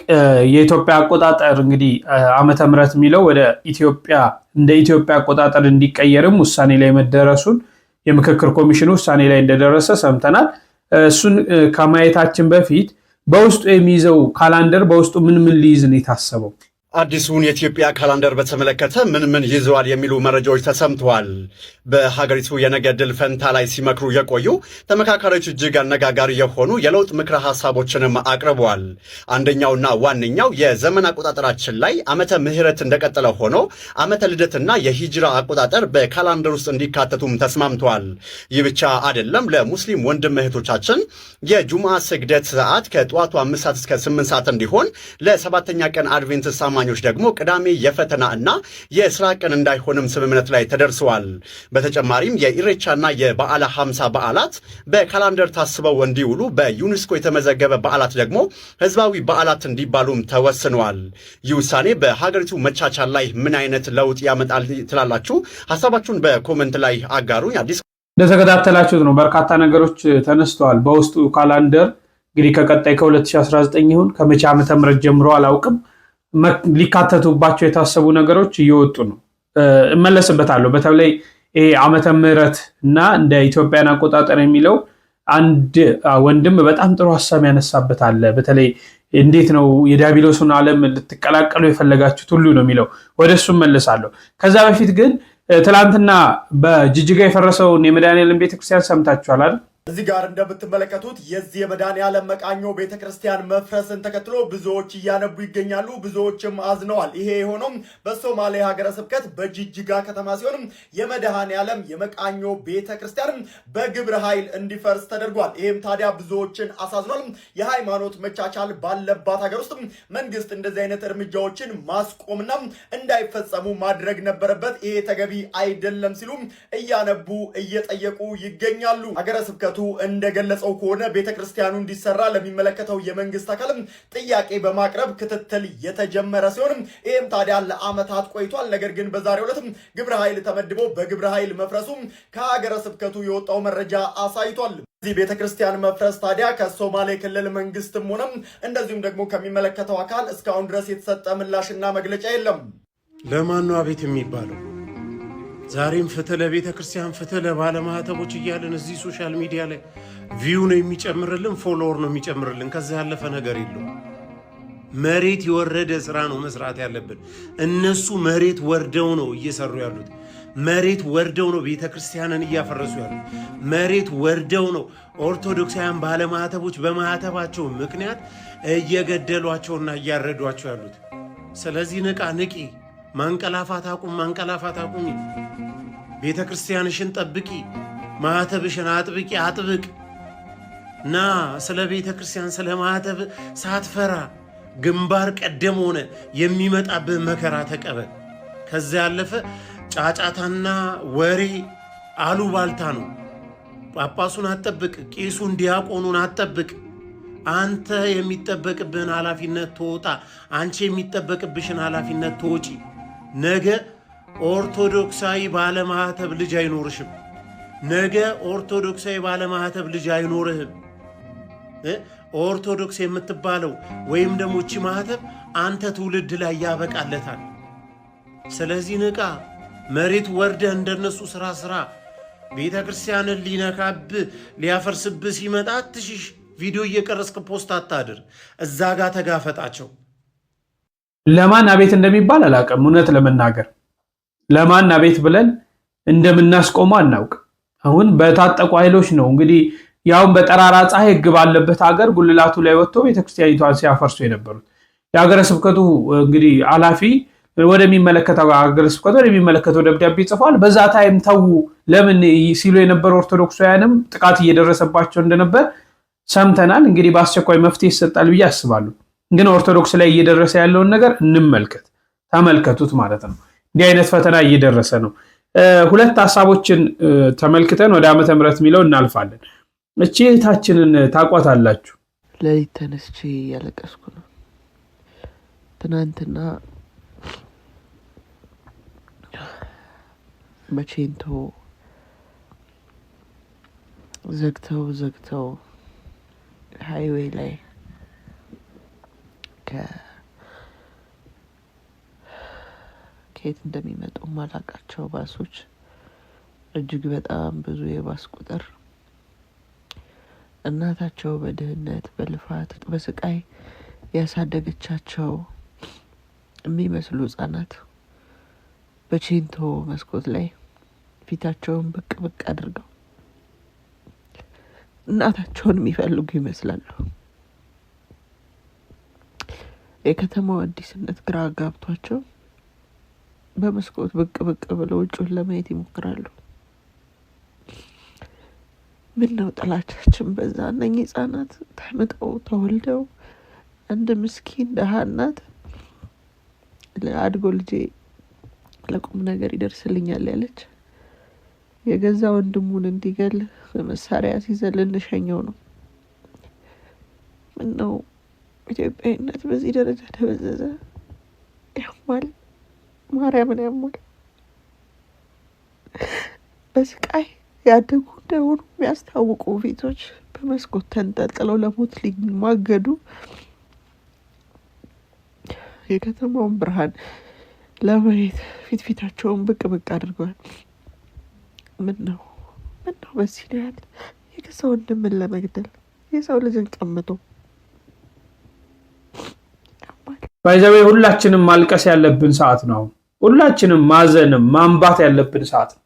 የኢትዮጵያ አቆጣጠር እንግዲህ ዓመተ ምህረት የሚለው ወደ ኢትዮጵያ እንደ ኢትዮጵያ አቆጣጠር እንዲቀየርም ውሳኔ ላይ መደረሱን የምክክር ኮሚሽኑ ውሳኔ ላይ እንደደረሰ ሰምተናል። እሱን ከማየታችን በፊት በውስጡ የሚይዘው ካላንደር በውስጡ ምን ሊይዝ ነው የታሰበው? አዲሱን የኢትዮጵያ ካላንደር በተመለከተ ምን ይዘዋል የሚሉ መረጃዎች ተሰምተዋል። በሀገሪቱ የነገ ድል ፈንታ ላይ ሲመክሩ የቆዩ ተመካካሪዎች እጅግ አነጋጋሪ የሆኑ የለውጥ ምክረ ሀሳቦችንም አቅርበዋል። አንደኛውና ዋነኛው የዘመን አቆጣጠራችን ላይ ዓመተ ምህረት እንደቀጠለ ሆኖ ዓመተ ልደትና የሂጅራ አቆጣጠር በካላንደር ውስጥ እንዲካተቱም ተስማምተዋል። ይህ ብቻ አይደለም። ለሙስሊም ወንድም እህቶቻችን የጁምዓ ስግደት ሰዓት ከጠዋቱ 5 ሰዓት እስከ 8 ሰዓት እንዲሆን፣ ለሰባተኛ ቀን አድቬንቲስት አማኞች ደግሞ ቅዳሜ የፈተና እና የስራ ቀን እንዳይሆንም ስምምነት ላይ ተደርሰዋል። በተጨማሪም የኢሬቻና የበዓለ 50 በዓላት በካላንደር ታስበው እንዲውሉ፣ በዩኔስኮ የተመዘገበ በዓላት ደግሞ ህዝባዊ በዓላት እንዲባሉም ተወስነዋል። ይህ ውሳኔ በሀገሪቱ መቻቻል ላይ ምን አይነት ለውጥ ያመጣል ትላላችሁ? ሀሳባችሁን በኮመንት ላይ አጋሩኝ። እንደተከታተላችሁት ነው በርካታ ነገሮች ተነስተዋል። በውስጡ ካላንደር እንግዲህ ከቀጣይ ከ2019 ይሁን ከመቼ ዓመተ ምህረት ጀምሮ አላውቅም ሊካተቱባቸው የታሰቡ ነገሮች እየወጡ ነው። እመለስበታለሁ። በተለይ ይሄ ዓመተ ምህረት እና እንደ ኢትዮጵያን አቆጣጠር የሚለው አንድ ወንድም በጣም ጥሩ ሀሳብ ያነሳበት አለ። በተለይ እንዴት ነው የዲያብሎስን ዓለም ልትቀላቀሉ የፈለጋችሁት ሁሉ ነው የሚለው። ወደሱም መልሳለሁ። ከዛ በፊት ግን ትላንትና በጅጅጋ የፈረሰውን የመድኃኔዓለም ቤተክርስቲያን ሰምታችኋል አይደል? እዚህ ጋር እንደምትመለከቱት የዚህ የመድኃኔዓለም መቃኞ ቤተክርስቲያን መፍረስን ተከትሎ ብዙዎች እያነቡ ይገኛሉ። ብዙዎችም አዝነዋል። ይሄ የሆነው በሶማሌ ሀገረ ስብከት በጅጅጋ ከተማ ሲሆን የመድኃኔዓለም የመቃኞ ቤተክርስቲያን በግብረ ኃይል እንዲፈርስ ተደርጓል። ይህም ታዲያ ብዙዎችን አሳዝኗል። የሃይማኖት መቻቻል ባለባት ሀገር ውስጥ መንግስት እንደዚህ አይነት እርምጃዎችን ማስቆምና እንዳይፈጸሙ ማድረግ ነበረበት። ይሄ ተገቢ አይደለም ሲሉ እያነቡ እየጠየቁ ይገኛሉ። ሀገረ ስብከቱ እንደገለጸው ከሆነ ቤተክርስቲያኑ እንዲሰራ ለሚመለከተው የመንግስት አካል ጥያቄ በማቅረብ ክትትል የተጀመረ ሲሆን ይህም ታዲያ ለአመታት ቆይቷል። ነገር ግን በዛሬው ዕለት ግብረ ኃይል ተመድቦ በግብረ ኃይል መፍረሱ ከሀገረ ስብከቱ የወጣው መረጃ አሳይቷል። እዚህ ቤተክርስቲያን መፍረስ ታዲያ ከሶማሌ ክልል መንግስትም ሆነ እንደዚሁም ደግሞ ከሚመለከተው አካል እስካሁን ድረስ የተሰጠ ምላሽና መግለጫ የለም። ለማን ነው አቤት የሚባለው? ዛሬም ፍትህ ለቤተ ክርስቲያን፣ ፍትህ ለባለማህተቦች እያለን እዚህ ሶሻል ሚዲያ ላይ ቪው ነው የሚጨምርልን፣ ፎሎወር ነው የሚጨምርልን። ከዛ ያለፈ ነገር የለው። መሬት የወረደ ስራ ነው መስራት ያለብን። እነሱ መሬት ወርደው ነው እየሰሩ ያሉት። መሬት ወርደው ነው ቤተ ክርስቲያንን እያፈረሱ ያሉት። መሬት ወርደው ነው ኦርቶዶክሳውያን ባለማህተቦች በማህተባቸው ምክንያት እየገደሏቸውና እያረዷቸው ያሉት። ስለዚህ ንቃ፣ ንቂ፣ ማንቀላፋት አቁም፣ ማንቀላፋት አቁሚ። ቤተ ክርስቲያንሽን ጠብቂ፣ ማህተብሽን አጥብቂ፣ አጥብቅ እና ስለ ቤተ ክርስቲያን ስለ ማህተብ ሳትፈራ ግንባር ቀደም ሆነ የሚመጣብህ መከራ ተቀበል። ከዚያ ያለፈ ጫጫታና ወሬ አሉባልታ ነው። ጳጳሱን አትጠብቅ፣ ቄሱን ዲያቆኑን አትጠብቅ። አንተ የሚጠበቅብህን ኃላፊነት ተወጣ። አንቺ የሚጠበቅብሽን ኃላፊነት ተወጪ። ነገ ኦርቶዶክሳዊ ባለማህተብ ልጅ አይኖርሽም። ነገ ኦርቶዶክሳዊ ባለማህተብ ልጅ አይኖርህም። ኦርቶዶክስ የምትባለው ወይም ደግሞ እቺ ማህተብ አንተ ትውልድ ላይ ያበቃለታል። ስለዚህ ንቃ፣ መሬት ወርደ እንደነሱ ስራ። ቤተ ክርስቲያንን ሊነካብህ ሊያፈርስብህ ሲመጣ አትሽሽ። ቪዲዮ እየቀረስክ ፖስት አታድር። እዛ ጋር ተጋፈጣቸው። ለማን አቤት እንደሚባል አላውቅም። እውነት ለመናገር ለማን አቤት ብለን እንደምናስቆመው አናውቅ። አሁን በታጠቁ ኃይሎች ነው እንግዲህ ያውን በጠራራ ፀሐይ ሕግ ባለበት ሀገር ጉልላቱ ላይ ወጥቶ ቤተክርስቲያኒቷን ሲያፈርሱ የነበሩት የሀገረ ስብከቱ እንግዲህ ኃላፊ ወደሚመለከተው ሀገረ ስብከቱ ወደሚመለከተው ደብዳቤ ጽፏል። በዛ ታይም ተው ለምን ሲሉ የነበሩ ኦርቶዶክሳውያንም ጥቃት እየደረሰባቸው እንደነበር ሰምተናል። እንግዲህ በአስቸኳይ መፍትሄ ይሰጣል ብዬ አስባለሁ። ግን ኦርቶዶክስ ላይ እየደረሰ ያለውን ነገር እንመልከት፣ ተመልከቱት ማለት ነው። እንዲህ አይነት ፈተና እየደረሰ ነው። ሁለት ሀሳቦችን ተመልክተን ወደ ዓመተ ምሕረት የሚለው እናልፋለን። እቺ እህታችንን ታቋታላችሁ። ሌሊት ተነስቼ እያለቀስኩ ነው። ትናንትና በቼንቶ ዘግተው ሃይዌይ ላይ ከየት እንደሚመጡ ማላቃቸው ባሶች እጅግ በጣም ብዙ የባስ ቁጥር እናታቸው በድህነት በልፋት በስቃይ ያሳደገቻቸው የሚመስሉ ህጻናት በቼንቶ መስኮት ላይ ፊታቸውን ብቅ አድርገው እናታቸውን የሚፈልጉ ይመስላሉ። የከተማው አዲስነት ግራ ጋብቷቸው በመስኮት ብቅ ብለው ውጭውን ለማየት ይሞክራሉ። ምን ነው ጥላቻችን በዛ። እነኚህ ህጻናት ተምጠው ተወልደው አንድ ምስኪን ደሃ እናት አድጎ ልጄ ለቁም ነገር ይደርስልኛል ያለች የገዛ ወንድሙን እንዲገል መሳሪያ ሲዘል እንሸኘው ነው። ምን ነው ኢትዮጵያዊነት በዚህ ደረጃ ተበዘዘ። ያማል፣ ማርያምን ያማል። በስቃይ ያደጉ እንደሆኑ የሚያስታውቁ ፊቶች በመስኮት ተንጠልጥለው ለሞት ሊማገዱ የከተማውን ብርሃን ለማየት ፊታቸውን ብቅ አድርገዋል። ምን ነው በዚህ ያህል የገዛ ወንድምን ለመግደል የሰው ልጅን ቀምቶ ባይዘዌ ሁላችንም ማልቀስ ያለብን ሰዓት ነው። ሁላችንም ማዘንም ማንባት ያለብን ሰዓት ነው።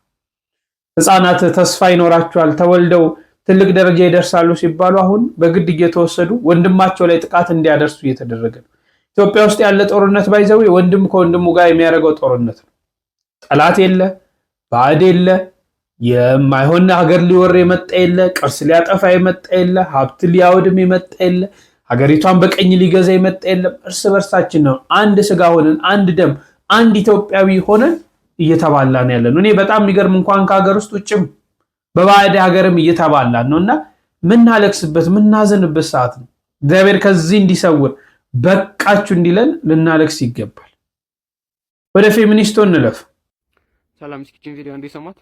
ህፃናት ተስፋ ይኖራቸዋል ተወልደው ትልቅ ደረጃ ይደርሳሉ ሲባሉ አሁን በግድ እየተወሰዱ ወንድማቸው ላይ ጥቃት እንዲያደርሱ እየተደረገ ነው። ኢትዮጵያ ውስጥ ያለ ጦርነት ባይዘዌ ወንድም ከወንድሙ ጋር የሚያደርገው ጦርነት ነው። ጠላት የለ፣ ባዕድ የለ፣ የማይሆን ሀገር ሊወር የመጣ የለ፣ ቅርስ ሊያጠፋ የመጣ የለ፣ ሀብት ሊያወድም የመጣ የለ፣ ሀገሪቷን በቀኝ ሊገዛ የመጣ የለም። እርስ በርሳችን ነው አንድ ስጋ ሆነን አንድ ደም አንድ ኢትዮጵያዊ ሆነን እየተባላን ያለን። እኔ በጣም የሚገርም እንኳን ከሀገር ውስጥ ውጭም በባዕድ ሀገርም እየተባላን ነውና ምናለቅስበት ምናዘንበት ሰዓት ነው። እግዚአብሔር ከዚህ እንዲሰውር በቃችሁ እንዲለን ልናለቅስ ይገባል። ወደ ፌሚኒስቶ እንለፍ። ሰላም እስኪችን ቪዲዮ እንዲሰማት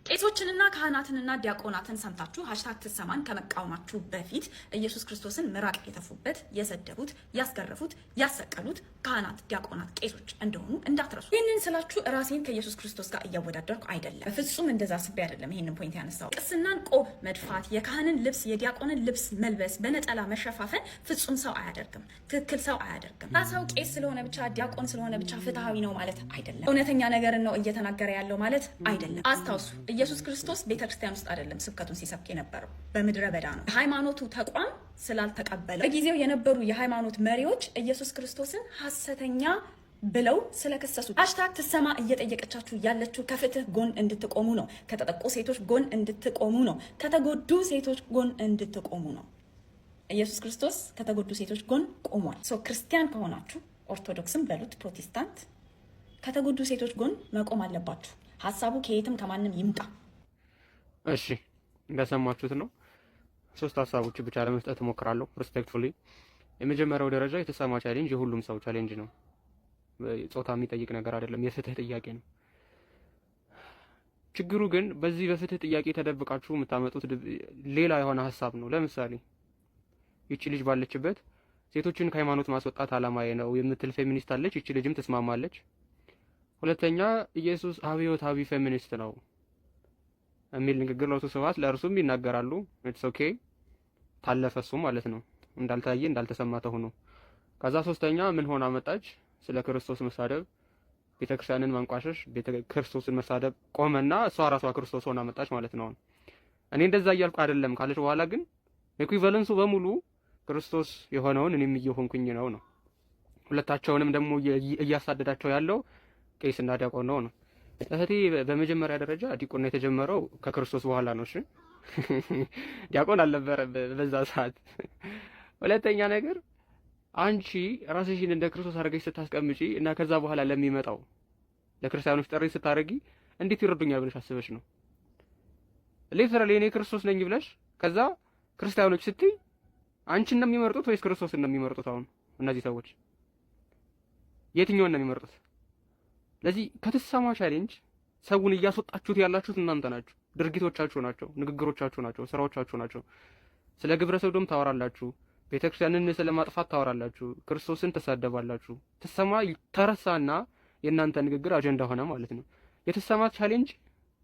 ቄሶችንና ካህናትንና ዲያቆናትን ሰምታችሁ ሃሽታግ ትሰማን ከመቃወማችሁ በፊት ኢየሱስ ክርስቶስን ምራቅ የተፉበት፣ የሰደቡት፣ ያስገረፉት፣ ያሰቀሉት ካህናት፣ ዲያቆናት፣ ቄሶች እንደሆኑ እንዳትረሱ። ይህንን ስላችሁ ራሴን ከኢየሱስ ክርስቶስ ጋር እያወዳደርኩ አይደለም። በፍጹም እንደዛ አስቤ አይደለም ይህንን ፖይንት ያነሳው። ቅስናን ቆብ መድፋት፣ የካህንን ልብስ የዲያቆንን ልብስ መልበስ፣ በነጠላ መሸፋፈን ፍጹም ሰው አያደርግም። ትክክል ሰው አያደርግም። ሰው ቄስ ስለሆነ ብቻ ዲያቆን ስለሆነ ብቻ ፍትሃዊ ነው ማለት አይደለም። እውነተኛ ነገርን ነው እየተናገረ ያለው ማለት አይደለም። አስታውሱ፣ ኢየሱስ ክርስቶስ ቤተክርስቲያን ውስጥ አይደለም ስብከቱን ሲሰብክ የነበረው፣ በምድረ በዳ ነው። ሃይማኖቱ ተቋም ስላልተቀበለው በጊዜው የነበሩ የሃይማኖት መሪዎች ኢየሱስ ክርስቶስን ሐሰተኛ ብለው ስለከሰሱት። ሃሽታግ ትሰማ እየጠየቀቻችሁ ያለችው ከፍትህ ጎን እንድትቆሙ ነው። ከተጠቁ ሴቶች ጎን እንድትቆሙ ነው። ከተጎዱ ሴቶች ጎን እንድትቆሙ ነው። ኢየሱስ ክርስቶስ ከተጎዱ ሴቶች ጎን ቆሟል። ክርስቲያን ከሆናችሁ ኦርቶዶክስም በሉት ፕሮቴስታንት ከተጎዱ ሴቶች ጎን መቆም አለባችሁ። ሀሳቡ ከየትም ከማንም ይምጣ። እሺ እንደሰማችሁት ነው። 3 ሀሳቦች ብቻ ለመስጠት እሞክራለሁ ሪስፔክትፉሊ። የመጀመሪያው ደረጃ የተሰማ ቻሌንጅ የሁሉም ሰው ቻሌንጅ ነው። ጾታ የሚጠይቅ ነገር አይደለም፣ የፍትህ ጥያቄ ነው። ችግሩ ግን በዚህ በፍትህ ጥያቄ ተደብቃችሁ የምታመጡት ሌላ የሆነ ሀሳብ ነው። ለምሳሌ ይቺ ልጅ ባለችበት ሴቶችን ከሃይማኖት ማስወጣት አላማዬ ነው የምትል ፌሚኒስት አለች። ይቺ ልጅም ትስማማለች። ሁለተኛ ኢየሱስ አብዮታዊ ፌሚኒስት ነው የሚል ንግግር ለሱ ስብሐት ለእርሱም ይናገራሉ። ኢትስ ኦኬ ታለፈ እሱ ማለት ነው፣ እንዳልታየ እንዳልተሰማ ተሆኖ። ከዛ ሶስተኛ ምን ሆና መጣች? ስለ ክርስቶስ መሳደብ፣ ቤተክርስቲያንን ማንቋሸሽ፣ ክርስቶስን መሳደብ ቆመና እሷ ራሷ ክርስቶስ ሆና መጣች ማለት ነው። እኔ እንደዛ እያልኩ አይደለም ካለች በኋላ ግን ኢኩይቫለንሱ በሙሉ ክርስቶስ የሆነውን እኔም እየሆንኩኝ ነው። ሁለታቸውንም ደግሞ እያሳደዳቸው ያለው ቄስና ዲያቆን ነው። እህቴ በመጀመሪያ ደረጃ ዲቁና የተጀመረው ከክርስቶስ በኋላ ነው። እሺ ዲያቆን አልነበረ በዛ ሰዓት። ሁለተኛ ነገር አንቺ ራስሽን እንደ ክርስቶስ አድርገሽ ስታስቀምጪ እና ከዛ በኋላ ለሚመጣው ለክርስቲያኖች ጥሪ ስታደርጊ እንዴት ይረዱኛል ብለሽ አስበሽ ነው? ሌተራሊ እኔ ክርስቶስ ነኝ ብለሽ ከዛ ክርስቲያኖች ስትይ አንቺን ነው የሚመርጡት ወይስ ክርስቶስን ነው የሚመርጡት? አሁን እነዚህ ሰዎች የትኛውን ነው የሚመርጡት? ለዚህ ከተሰማ ቻሌንጅ ሰውን እያስወጣችሁት ያላችሁት እናንተ ናችሁ። ድርጊቶቻችሁ ናቸው፣ ንግግሮቻችሁ ናቸው፣ ስራዎቻችሁ ናቸው። ስለ ግብረ ሰዶም ታወራላችሁ፣ ቤተክርስቲያንን ስለማጥፋት ታወራላችሁ፣ ክርስቶስን ተሳደባላችሁ። ተሰማ ተረሳና የእናንተ ንግግር አጀንዳ ሆነ ማለት ነው። የተሰማ ቻሌንጅ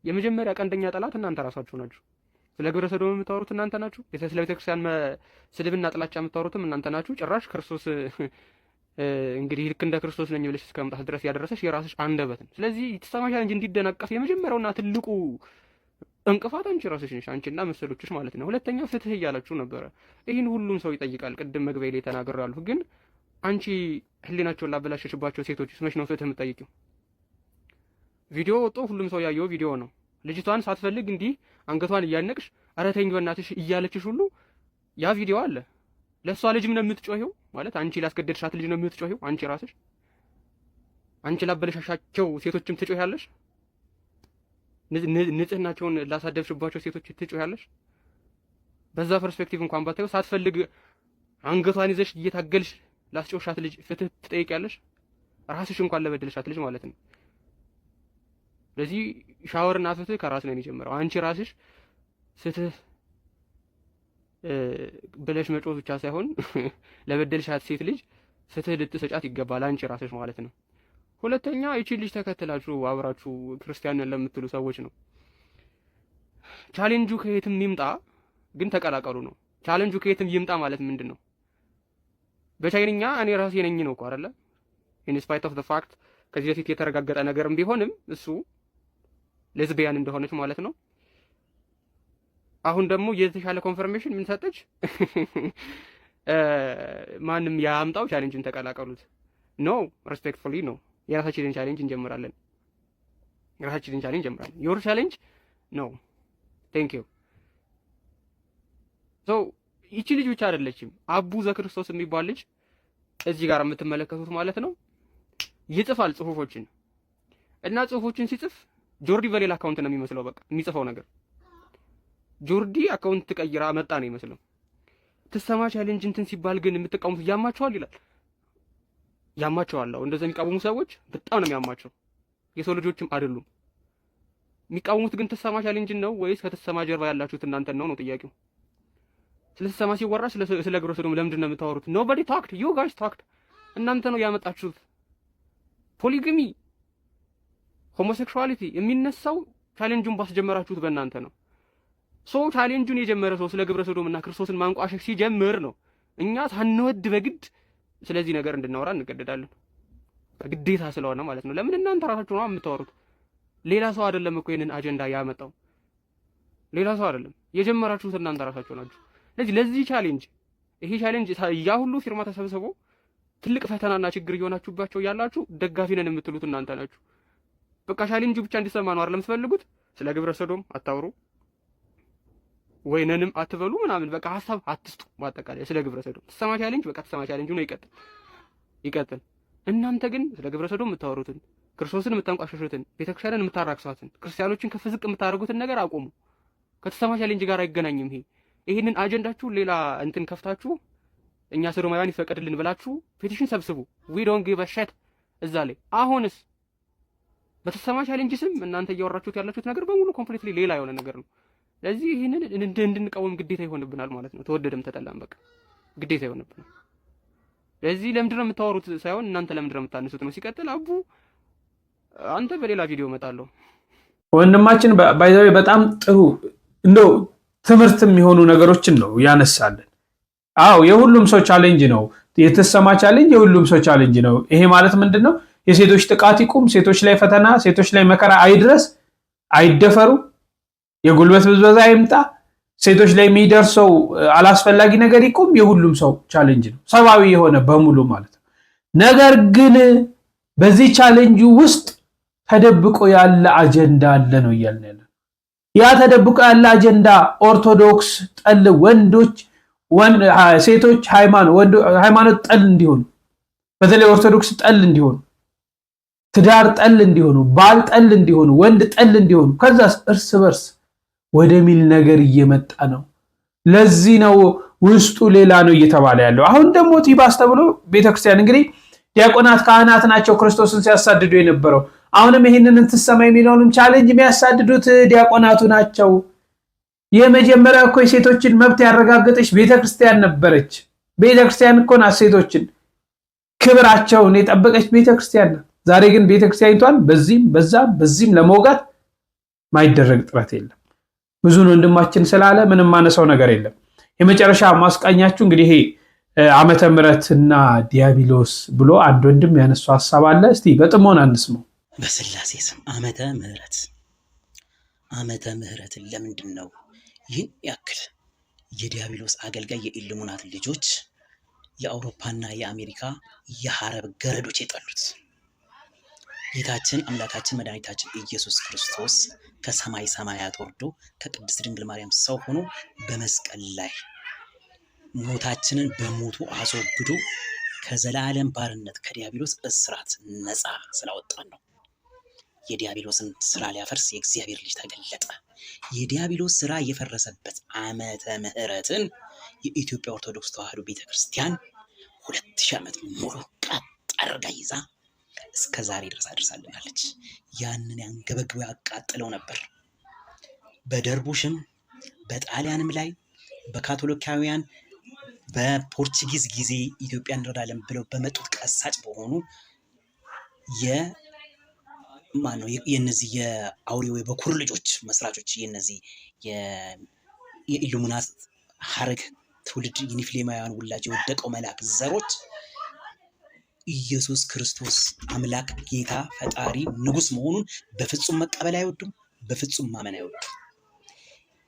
የመጀመሪያ ቀንደኛ ጠላት እናንተ ራሳችሁ ናችሁ። ስለ ግብረ ሰዶም የምታወሩት እናንተ ናችሁ። ስለ ቤተክርስቲያን ስድብና ጥላቻ የምታወሩትም እናንተ ናችሁ። ጭራሽ ክርስቶስ እንግዲህ ልክ እንደ ክርስቶስ ነኝ ብለሽ እስከ መምጣት ድረስ ያደረሰሽ የራስሽ አንደበት ነው። ስለዚህ የተሰማ ቻሌንጅ እንዲደናቀፍ የመጀመሪያውና ትልቁ እንቅፋት አንቺ ራስሽ ነሽ፣ አንቺና መሰሎችሽ ማለት ነው። ሁለተኛ ፍትህ እያላችሁ ነበረ። ይህን ሁሉም ሰው ይጠይቃል። ቅድም መግቢያ ላይ ተናግሬያለሁ። ግን አንቺ ህሊናቸውን ላበላሸሽባቸው ሴቶች መች ነው ፍትህ የምትጠይቂው? ቪዲዮ ወጥቶ ሁሉም ሰው ያየው ቪዲዮ ነው። ልጅቷን ሳትፈልግ እንዲህ አንገቷን እያነቅሽ ኧረ ተይኝ በእናትሽ እያለችሽ ሁሉ ያ ቪዲዮ አለ። ለሷ ልጅም ነው የምትጮሂው ማለት አንቺ ላስገደድሻት ልጅ ነው የምትጮሂው። አንቺ ራስሽ አንቺ ላበለሻሻቸው ሴቶችም ትጮሂያለሽ። ንጽህናቸውን ላሳደብሽባቸው ሴቶች ትጮሂያለሽ። በዛ ፐርስፔክቲቭ እንኳን ባታየው ሳትፈልግ አንገቷን ይዘሽ እየታገልሽ ላስጮሻት ልጅ ፍትህ ትጠይቂያለሽ። ራስሽ እንኳን ለበደልሻት ልጅ ማለት ነው። ስለዚህ ሻወርና ፍትህ ከራስ ነው የሚጀምረው። አንቺ ራስሽ ፍትህ ብለሽ መጮህ ብቻ ሳይሆን ለበደልሻት ሴት ልጅ ፍትህ ልትሰጫት ይገባል፣ አንቺ ራስሽ ማለት ነው። ሁለተኛ እቺ ልጅ ተከትላችሁ አብራችሁ ክርስቲያንን ለምትሉ ሰዎች ነው ቻሌንጁ ከየትም ይምጣ ግን ተቀላቀሉ ነው። ቻሌንጁ ከየትም ይምጣ ማለት ምንድነው? በቻይንኛ እኔ ራሴ ነኝ ነው እኮ አይደለ? ኢን ስፓይት ኦፍ ዘ ፋክት ከዚህ በፊት የተረጋገጠ ነገርም ቢሆንም እሱ ሌዝቢያን እንደሆነች ማለት ነው። አሁን ደግሞ የተሻለ ኮንፈርሜሽን ምን ሰጠች? ማንም ያምጣው ቻሌንጅን ተቀላቀሉት። ኖ ሪስፔክትፉሊ ነው የራሳችንን ቻሌንጅ እንጀምራለን። ዮር ቻሌንጅ ኖ ቴንክ ዩ። ሶ ይቺ ልጅ ብቻ አይደለችም። አቡ ዘክርስቶስ የሚባል ልጅ እዚህ ጋር የምትመለከቱት ማለት ነው ይጽፋል ጽሁፎችን እና ጽሁፎችን ሲጽፍ ጆርዲ በሌላ አካውንት ነው የሚመስለው። በቃ የሚጽፈው ነገር ጆርዲ አካውንት ተቀይራ መጣ ነው የሚመስለው። ትሰማ ቻሌንጅ እንትን ሲባል ግን የምትቃወሙት ያማቸዋል ይላል። ያማቸዋል። እንደዛ የሚቃወሙ ሰዎች በጣም ነው የሚያማቸው። የሰው ልጆችም አይደሉም። የሚቃወሙት ግን ትሰማ ቻሌንጅ ነው ወይስ ከተሰማ ጀርባ ያላችሁት እናንተ ነው ጥያቄው። ስለተሰማ ሲወራ ስለ ግብረ ሰዶም ለምንድን ነው የምታወሩት? ኖባዲ ታክድ ዩ ጋይስ ታክድ። እናንተ ነው ያመጣችሁት። ፖሊጋሚ ሆሞሴክሹዋሊቲ የሚነሳው ቻሌንጁን ባስጀመራችሁት በእናንተ ነው። ሶ ቻሌንጁን የጀመረ ሰው ስለ ግብረ ሰዶምና ክርስቶስን ማንቋሸሽ ሲጀምር ነው እኛ ሳንወድ በግድ ስለዚህ ነገር እንድናወራ እንገደዳለን። ግዴታ ስለሆነ ማለት ነው። ለምን እናንተ ራሳችሁ ነው የምታወሩት? ሌላ ሰው አይደለም እኮ ይሄንን አጀንዳ ያመጣው፣ ሌላ ሰው አይደለም የጀመራችሁት እናንተ ራሳችሁ ናችሁ። ለዚህ ቻሌንጅ ይሄ ቻሌንጅ ያ ሁሉ ፊርማ ተሰብስቦ ትልቅ ፈተናና ችግር እየሆናችሁባቸው ያላችሁ ደጋፊ ነን የምትሉት እናንተ ናችሁ። በቃ ቻሌንጁ ብቻ እንዲሰማ ነው አይደል የምትፈልጉት? ስለ ግብረ ሰዶም አታውሩ ወይነንም አትበሉ ምናምን በቃ ሐሳብ አትስጡ። በአጠቃላይ ስለ ግብረ ሰዶም ተሰማ ቻሌንጅ በቃ ተሰማ ቻሌንጁ ነው ይቀጥል። እናንተ ግን ስለ ግብረ ሰዶም የምታወሩትን፣ ክርስቶስን የምታንቋሸሹትን፣ ቤተክርስቲያንን የምታራክሷትን፣ ክርስቲያኖችን ከፍ ዝቅ የምታደርጉትን ነገር አቆሙ። ከተሰማ ቻሌንጅ ጋር አይገናኝም። ይሄንን አጀንዳችሁ ሌላ እንትን ከፍታችሁ እኛ ሰዶማውያን ይፈቀድልን ብላችሁ ፔቲሽን ሰብስቡ። ዊ ዶንት ጊቭ አ ሺት እዛ ላይ። አሁንስ በተሰማ ቻሌንጅ ስም እናንተ እያወራችሁት ያላችሁት ነገር በሙሉ ኮምፕሊትሊ ሌላ የሆነ ነገር ነው። ስለዚህ ይሄንን እንድንቃወም ግዴታ ይሆንብናል ማለት ነው። ተወደደም ተጠላም በቃ ግዴታ ይሆንብናል። ስለዚህ ለምንድን ነው የምታወሩት ሳይሆን እናንተ ለምንድን ነው የምታነሱት ነው። ሲቀጥል አቡ አንተ በሌላ ቪዲዮ እመጣለሁ። ወንድማችን ባይዘው በጣም ጥሩ እንደው ትምህርት የሚሆኑ ነገሮችን ነው ያነሳልን። አዎ የሁሉም ሰው ቻሌንጅ ነው። የተሰማ ቻሌንጅ የሁሉም ሰው ቻሌንጅ ነው። ይሄ ማለት ምንድነው? የሴቶች ጥቃት ይቁም፣ ሴቶች ላይ ፈተና፣ ሴቶች ላይ መከራ አይድረስ፣ አይደፈሩ፣ የጉልበት ብዝበዛ አይምጣ፣ ሴቶች ላይ የሚደርሰው አላስፈላጊ ነገር ይቁም፣ የሁሉም ሰው ቻሌንጅ ነው። ሰብአዊ የሆነ በሙሉ ማለት ነው። ነገር ግን በዚህ ቻሌንጅ ውስጥ ተደብቆ ያለ አጀንዳ አለ ነው እያልን ያለ። ያ ተደብቆ ያለ አጀንዳ ኦርቶዶክስ ጠል ወንዶች ሴቶች ሃይማኖት ጠል እንዲሆኑ፣ በተለይ ኦርቶዶክስ ጠል እንዲሆኑ፣ ትዳር ጠል እንዲሆኑ፣ ባል ጠል እንዲሆኑ፣ ወንድ ጠል እንዲሆኑ፣ ከዛስ እርስ በርስ ወደሚል ነገር እየመጣ ነው። ለዚህ ነው ውስጡ ሌላ ነው እየተባለ ያለው። አሁን ደግሞ ቲባስ ተብሎ ቤተክርስቲያን እንግዲህ ዲያቆናት ካህናት ናቸው ክርስቶስን ሲያሳድዱ የነበረው። አሁንም ይሄንን እንትሰማ የሚለውንም ቻሌንጅ የሚያሳድዱት ዲያቆናቱ ናቸው። የመጀመሪያ እኮ የሴቶችን መብት ያረጋገጠች ቤተክርስቲያን ነበረች። ቤተክርስቲያን እኮ ናት ሴቶችን ክብራቸውን የጠበቀች ቤተክርስቲያን ናት። ዛሬ ግን ቤተክርስቲያኒቷን በዚህም ለመውጋት ማይደረግ ጥረት የለም። ብዙን ወንድማችን ስላለ ምንም ማነሳው ነገር የለም። የመጨረሻ ማስቃኛችሁ እንግዲህ ይሄ ዓመተ ምሕረትና ዲያብሎስ ብሎ አንድ ወንድም ያነሳው ሐሳብ አለ። እስቲ በጥሞና እንስማው። በስላሴ ስም ዓመተ ምሕረትን ለምንድን ነው ይህን ያክል የዲያብሎስ አገልጋይ የኢሉሚናት ልጆች የአውሮፓና የአሜሪካ የሐረብ ገረዶች የጠሉት? ጌታችን አምላካችን መድኃኒታችን ኢየሱስ ክርስቶስ ከሰማይ ሰማያት ወርዶ ከቅድስት ድንግል ማርያም ሰው ሆኖ በመስቀል ላይ ሞታችንን በሞቱ አስወግዶ ከዘላለም ባርነት ከዲያብሎስ እስራት ነፃ ስላወጣን ነው። የዲያብሎስን ስራ ሊያፈርስ የእግዚአብሔር ልጅ ተገለጠ። የዲያብሎስ ስራ የፈረሰበት ዓመተ ምሕረትን የኢትዮጵያ ኦርቶዶክስ ተዋሕዶ ቤተክርስቲያን 2000 ዓመት ሙሉ ቀጥ አድርጋ ይዛ እስከ ዛሬ ድረስ አድርሳልናለች። ያንን ያንገበግበው ያቃጥለው ነበር። በደርቡሽም በጣሊያንም ላይ በካቶሊካውያን በፖርቹጊዝ ጊዜ ኢትዮጵያ እንረዳለን ብለው በመጡት ቀሳጭ በሆኑ የነዚህ የአውሬው የበኩር ልጆች መስራቾች የነዚህ የኢሉሚናት ሐረግ ትውልድ የኒፍሌማውያን ውላጅ የወደቀው መልአክ ዘሮች ኢየሱስ ክርስቶስ አምላክ ጌታ ፈጣሪ ንጉስ መሆኑን በፍጹም መቀበል አይወዱም፣ በፍጹም ማመን አይወዱም።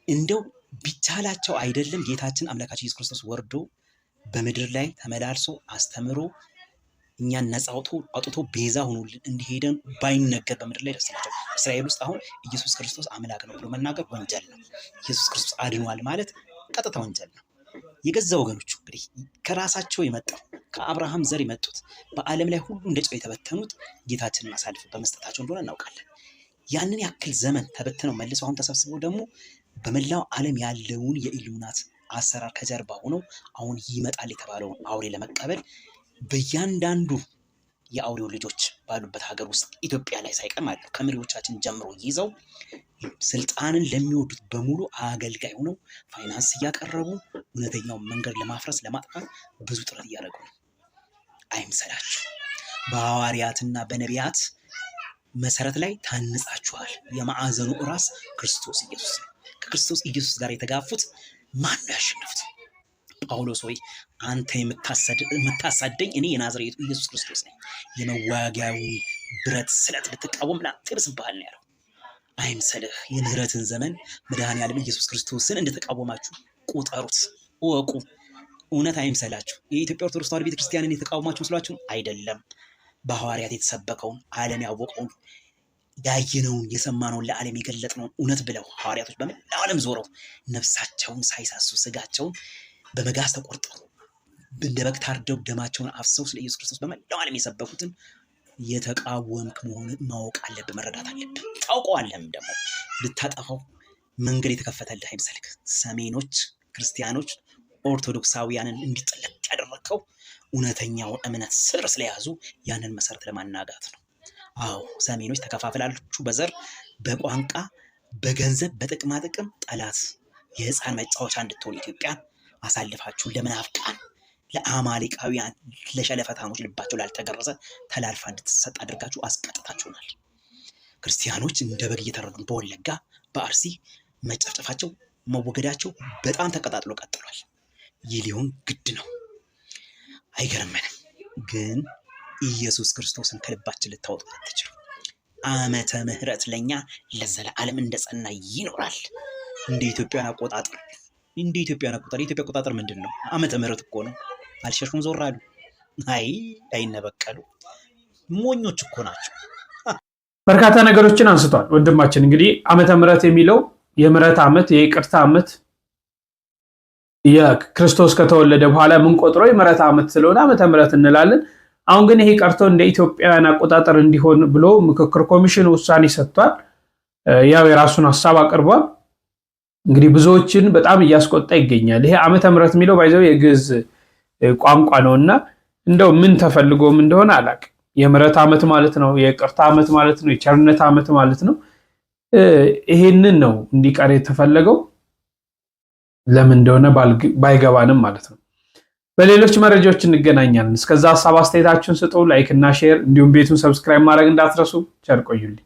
እንደው ቢቻላቸው አይደለም ጌታችን አምላካችን ኢየሱስ ክርስቶስ ወርዶ በምድር ላይ ተመላልሶ አስተምሮ እኛን ነፃ አውጥቶ ቤዛ ሆኖልን እንዲሄደን ባይነገር በምድር ላይ ደስ ይላቸው። እስራኤል ውስጥ አሁን ኢየሱስ ክርስቶስ አምላክ ነው ብሎ መናገር ወንጀል ነው። ኢየሱስ ክርስቶስ አድኗል ማለት ቀጥታ ወንጀል ነው። የገዛ ወገኖቹ እንግዲህ ከራሳቸው የመጣው ከአብርሃም ዘር የመጡት በዓለም ላይ ሁሉ እንደ ጨው የተበተኑት ጌታችንን አሳልፈው በመስጠታቸው እንደሆነ እናውቃለን። ያንን ያክል ዘመን ተበትነው መልሰው አሁን ተሰብስበው ደግሞ በመላው ዓለም ያለውን የኢሉሚናት አሰራር ከጀርባ ሆነው አሁን ይመጣል የተባለውን አውሬ ለመቀበል በእያንዳንዱ የአውሬው ልጆች ባሉበት ሀገር ውስጥ ኢትዮጵያ ላይ ሳይቀር ማለት ነው ከመሪዎቻችን ጀምሮ ይዘው ስልጣንን ለሚወዱት በሙሉ አገልጋይ ሆነው ፋይናንስ እያቀረቡ እውነተኛውን መንገድ ለማፍረስ ለማጥፋት ብዙ ጥረት እያደረጉ ነው። አይምሰላችሁ። በሐዋርያትና በነቢያት መሰረት ላይ ታንጻችኋል። የማዕዘኑ ራስ ክርስቶስ ኢየሱስ ነው። ከክርስቶስ ኢየሱስ ጋር የተጋፉት ማን ነው ያሸነፉት? ጳውሎስ ሆይ አንተ የምታሳደኝ እኔ የናዝሬቱ ኢየሱስ ክርስቶስ ነኝ። የመዋጊያው ብረት ስለት ብትቃወም ላንተ ይብስብሃል ነው ያለው። አይምሰልህ። የምህረትን ዘመን መድኃኔዓለም ኢየሱስ ክርስቶስን እንደተቃወማችሁ ቁጠሩት፣ እወቁ። እውነት አይምሰላችሁ። የኢትዮጵያ ኦርቶዶክስ ተዋሕዶ ቤተክርስቲያንን የተቃወማችሁ መስሏችሁ አይደለም። በሐዋርያት የተሰበከውን ዓለም ያወቀውን ያየነውን የሰማነውን ለዓለም የገለጥነውን እውነት ብለው ሐዋርያቶች በመላው ዓለም ዞረው ነፍሳቸውን ሳይሳሱ ስጋቸውን በመጋዝ ተቆርጠው እንደ በግ ታርደው ደማቸውን አፍሰው ስለ ኢየሱስ ክርስቶስ በመላው ዓለም የሰበኩትን የተቃወምክ መሆኑን ማወቅ አለብህ፣ መረዳት አለብህ። ታውቀዋለህም ደግሞ ልታጠፋው መንገድ የተከፈተልህ አይምሰልክ። ሰሜኖች ክርስቲያኖች ኦርቶዶክሳውያንን እንዲጠለቅ ያደረግከው እውነተኛውን እምነት ስር ስለያዙ ያንን መሰረት ለማናጋት ነው። አዎ ሰሜኖች ተከፋፍላችሁ በዘር በቋንቋ በገንዘብ በጥቅማ ጥቅም ጠላት የህፃን መጫወቻ እንድትሆን ኢትዮጵያን አሳልፋችሁ ለመናፍቃን ለአማሌቃውያን ለሸለፈታሞች ልባቸው ላልተገረዘ ተላልፋ እንድትሰጥ አድርጋችሁ አስቀጥታችሁናል። ክርስቲያኖች እንደ በግ እየተረዱን በወለጋ በአርሲ መጨፍጨፋቸው መወገዳቸው በጣም ተቀጣጥሎ ቀጥሏል። ይህ ሊሆን ግድ ነው። አይገርመንም። ግን ኢየሱስ ክርስቶስን ከልባችን ልታወጡት አትችሉ። ዓመተ ምሕረት ለኛ ለዘላለም እንደጸና ይኖራል። እንደ ኢትዮጵያን አቆጣጠር የኢትዮጵያ አቆጣጠር ምንድን ነው? ዓመተ ምሕረት እኮ ነው። አልሸሹም፣ ዞር አሉ። አይነበቀሉ ሞኞች እኮ ናቸው። በርካታ ነገሮችን አንስቷል ወንድማችን። እንግዲህ ዓመተ ምሕረት የሚለው የምሕረት ዓመት የይቅርታ ዓመት የክርስቶስ ከተወለደ በኋላ የምንቆጥረው የምሕረት ዓመት ስለሆነ ዓመተ ምሕረት እንላለን። አሁን ግን ይሄ ቀርቶ እንደ ኢትዮጵያውያን አቆጣጠር እንዲሆን ብሎ ምክክር ኮሚሽን ውሳኔ ሰጥቷል። ያው የራሱን ሀሳብ አቅርቧል። እንግዲህ ብዙዎችን በጣም እያስቆጣ ይገኛል። ይሄ ዓመተ ምሕረት የሚለው ባይዘው የግዕዝ ቋንቋ ነውና እንደው ምን ተፈልጎም እንደሆነ አላውቅም። የምሕረት ዓመት ማለት ነው፣ የይቅርታ ዓመት ማለት ነው፣ የቸርነት ዓመት ማለት ነው። ይሄንን ነው እንዲቀር የተፈለገው። ለምን እንደሆነ ባይገባንም ማለት ነው። በሌሎች መረጃዎች እንገናኛለን። እስከዛ ሀሳብ አስተያየታችሁን ስጡ። ላይክ እና ሼር እንዲሁም ቤቱን ሰብስክራይብ ማድረግ እንዳትረሱ። ቸር ቆዩልኝ።